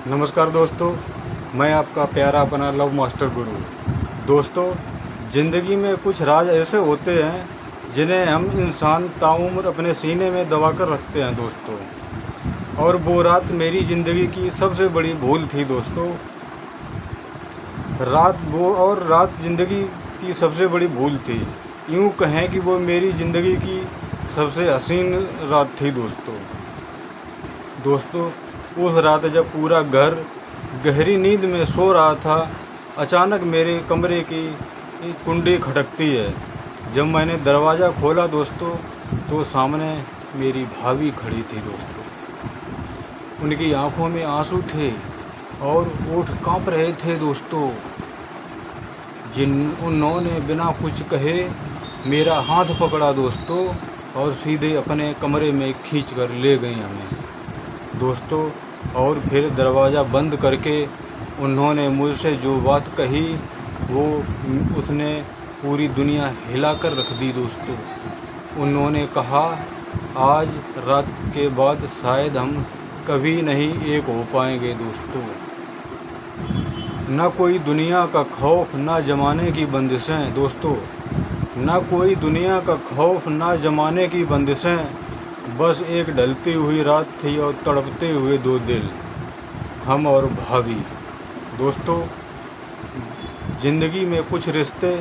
नमस्कार दोस्तों, मैं आपका प्यारा अपना लव मास्टर गुरु। दोस्तों, ज़िंदगी में कुछ राज ऐसे होते हैं जिन्हें हम इंसान ताउम्र अपने सीने में दबा कर रखते हैं दोस्तों। और वो रात मेरी ज़िंदगी की सबसे बड़ी भूल थी दोस्तों। रात ज़िंदगी की सबसे बड़ी भूल थी। यूँ कहें कि वो मेरी ज़िंदगी की सबसे हसीन रात थी दोस्तों। दोस्तों, उस रात जब पूरा घर गहरी नींद में सो रहा था, अचानक मेरे कमरे की कुंडी खटकती है। जब मैंने दरवाज़ा खोला दोस्तों, तो सामने मेरी भाभी खड़ी थी दोस्तों। उनकी आंखों में आंसू थे और होठ कांप रहे थे दोस्तों। उन्होंने बिना कुछ कहे मेरा हाथ पकड़ा दोस्तों और सीधे अपने कमरे में खींच कर ले गई हमें दोस्तों। और फिर दरवाज़ा बंद करके उन्होंने मुझसे जो बात कही वो उसने पूरी दुनिया हिला कर रख दी दोस्तों। उन्होंने कहा, आज रात के बाद शायद हम कभी नहीं एक हो पाएंगे दोस्तों। ना कोई दुनिया का खौफ, ना ज़माने की बंदिशें दोस्तों। ना कोई दुनिया का खौफ, ना ज़माने की बंदिशें। बस एक ढलती हुई रात थी और तड़पते हुए दो दिल, हम और भाभी दोस्तों। ज़िंदगी में कुछ रिश्ते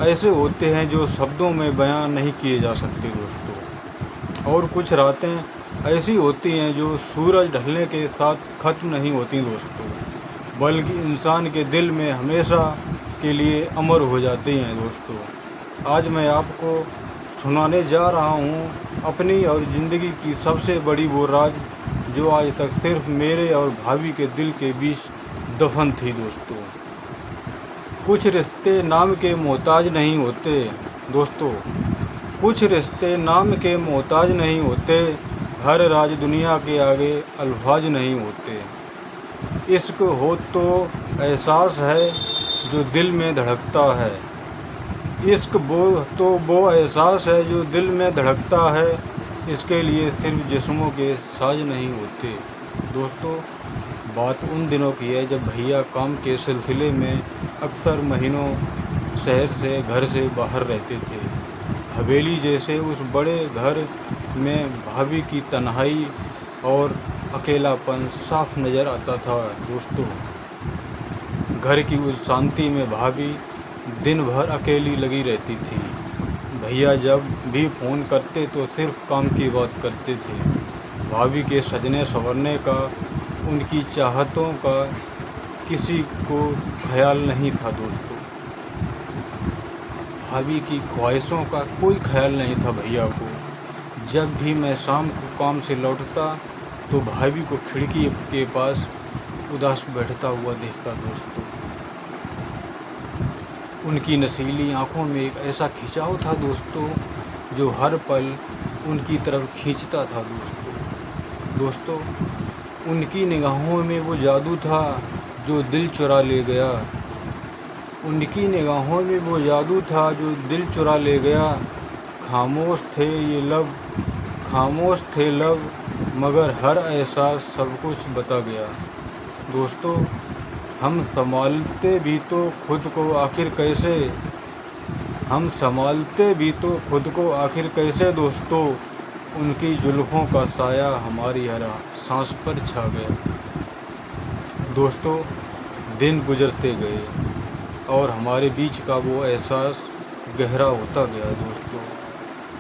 ऐसे होते हैं जो शब्दों में बयान नहीं किए जा सकते दोस्तों। और कुछ रातें ऐसी होती हैं जो सूरज ढलने के साथ ख़त्म नहीं होती दोस्तों, बल्कि इंसान के दिल में हमेशा के लिए अमर हो जाती हैं दोस्तों। आज मैं आपको सुनाने जा रहा हूँ अपनी और ज़िंदगी की सबसे बड़ी वो राज जो आज तक सिर्फ मेरे और भाभी के दिल के बीच दफन थी दोस्तों। कुछ रिश्ते नाम के मोहताज नहीं होते दोस्तों। कुछ रिश्ते नाम के मोहताज नहीं होते। हर राज दुनिया के आगे अल्फाज नहीं होते। इश्क हो तो एहसास है जो दिल में धड़कता है। इश्क वो एहसास है जो दिल में धड़कता है। इसके लिए सिर्फ जिस्मों के साज नहीं होते दोस्तों। बात उन दिनों की है जब भैया काम के सिलसिले में अक्सर महीनों शहर से घर से बाहर रहते थे। हवेली जैसे उस बड़े घर में भाभी की तन्हाई और अकेलापन साफ नज़र आता था दोस्तों। घर की उस शांति में भाभी दिन भर अकेली लगी रहती थी। भैया जब भी फ़ोन करते तो सिर्फ काम की बात करते थे। भाभी के सजने संवरने का, उनकी चाहतों का किसी को ख्याल नहीं था दोस्तों। भाभी की ख्वाहिशों का कोई ख्याल नहीं था भैया को। जब भी मैं शाम को काम से लौटता तो भाभी को खिड़की के पास उदास बैठता हुआ देखता दोस्तों। उनकी नशीली आंखों में एक ऐसा खिंचाव था दोस्तों जो हर पल उनकी तरफ खींचता था दोस्तों। उनकी निगाहों में वो जादू था जो दिल चुरा ले गया। उनकी निगाहों में वो जादू था जो दिल चुरा ले गया। खामोश थे ये लब, खामोश थे लब, मगर हर एहसास सब कुछ बता गया दोस्तों। हम संभालते भी तो खुद को आखिर कैसे, हम संभालते भी तो खुद को आखिर कैसे दोस्तों। उनकी जुल्फ़ों का साया हमारी हर सांस पर छा गया दोस्तों। दिन गुजरते गए और हमारे बीच का वो एहसास गहरा होता गया दोस्तों।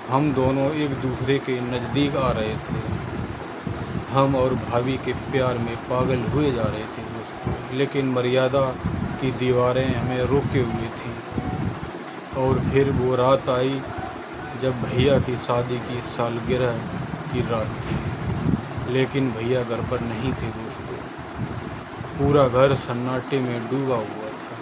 हम दोनों एक दूसरे के नज़दीक आ रहे थे। हम और भाभी के प्यार में पागल हुए जा रहे थे दोस्तों, लेकिन मर्यादा की दीवारें हमें रोके हुए थी। और फिर वो रात आई जब भैया की शादी की सालगिरह की रात थी, लेकिन भैया घर पर नहीं थे दोस्तों। पूरा घर सन्नाटे में डूबा हुआ था।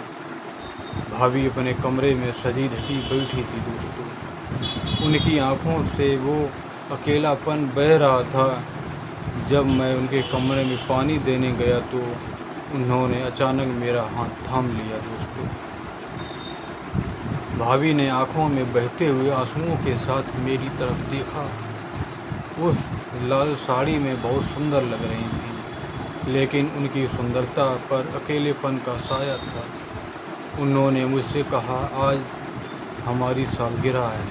भाभी अपने कमरे में सजी धजी बैठी थी दोस्तों। उनकी आंखों से वो अकेलापन बह रहा था। जब मैं उनके कमरे में पानी देने गया तो उन्होंने अचानक मेरा हाथ थाम लिया दोस्तों। भाभी ने आंखों में बहते हुए आंसुओं के साथ मेरी तरफ देखा। उस लाल साड़ी में बहुत सुंदर लग रही थी, लेकिन उनकी सुंदरता पर अकेलेपन का साया था। उन्होंने मुझसे कहा, आज हमारी सालगिरह है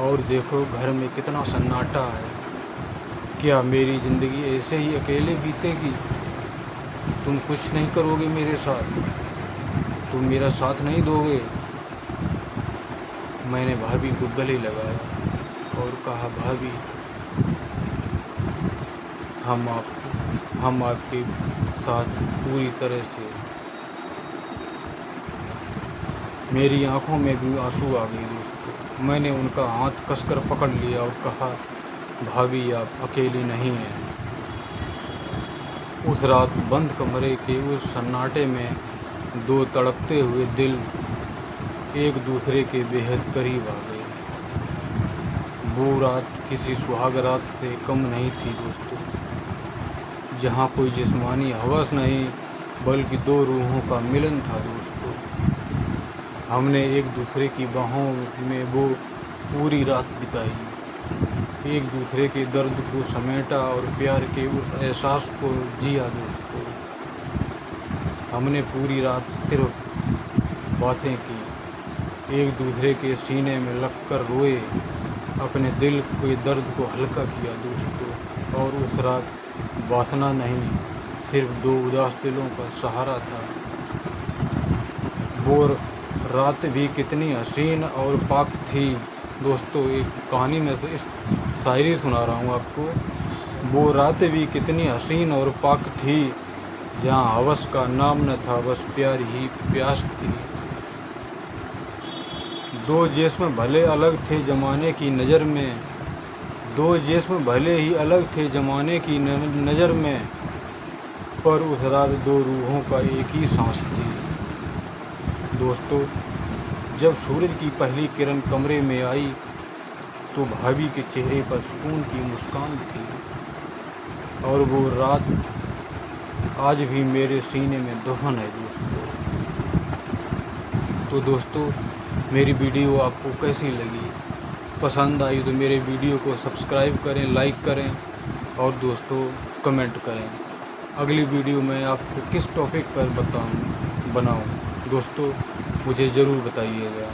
और देखो घर में कितना सन्नाटा है। क्या मेरी ज़िंदगी ऐसे ही अकेले बीतेगी? तुम कुछ नहीं करोगे मेरे साथ? तुम मेरा साथ नहीं दोगे? मैंने भाभी को गले लगाया और कहा, भाभी हम आपके साथ पूरी तरह से। मेरी आंखों में भी आंसू आ गए दोस्तों। मैंने उनका हाथ कसकर पकड़ लिया और कहा, भाभी आप अकेली नहीं हैं। उस रात बंद कमरे के उस सन्नाटे में दो तड़पते हुए दिल एक दूसरे के बेहद करीब आ गए। वो रात किसी सुहाग रात से कम नहीं थी दोस्तों, जहाँ कोई जिस्मानी हवस नहीं बल्कि दो रूहों का मिलन था दोस्तों। हमने एक दूसरे की बाहों में वो पूरी रात बिताई, एक दूसरे के दर्द को समेटा और प्यार के उस एहसास को जिया दोस्तों। हमने पूरी रात सिर्फ बातें की, एक दूसरे के सीने में लगकर रोए, अपने दिल के दर्द को हल्का किया दोस्तों। और उस रात वासना नहीं, सिर्फ दो उदास दिलों का सहारा था। वो रात भी कितनी हसीन और पाक थी दोस्तों। एक कहानी में तो इस शायरी सुना रहा हूँ आपको। वो रात भी कितनी हसीन और पाक थी, जहाँ हवस का नाम न था, बस प्यार ही प्यास थी। दो जिस्म भले अलग थे ज़माने की नज़र में, दो जिस्म भले ही अलग थे ज़माने की नज़र में, पर उस रात दो रूहों का एक ही सांस थी दोस्तों। जब सूरज की पहली किरण कमरे में आई तो भाभी के चेहरे पर सुकून की मुस्कान थी, और वो रात आज भी मेरे सीने में दफन है दोस्तों। तो दोस्तों, मेरी वीडियो आपको कैसी लगी? पसंद आई तो मेरे वीडियो को सब्सक्राइब करें, लाइक करें और दोस्तों कमेंट करें। अगली वीडियो में आपको किस टॉपिक पर बनाऊं दोस्तों, मुझे ज़रूर बताइएगा।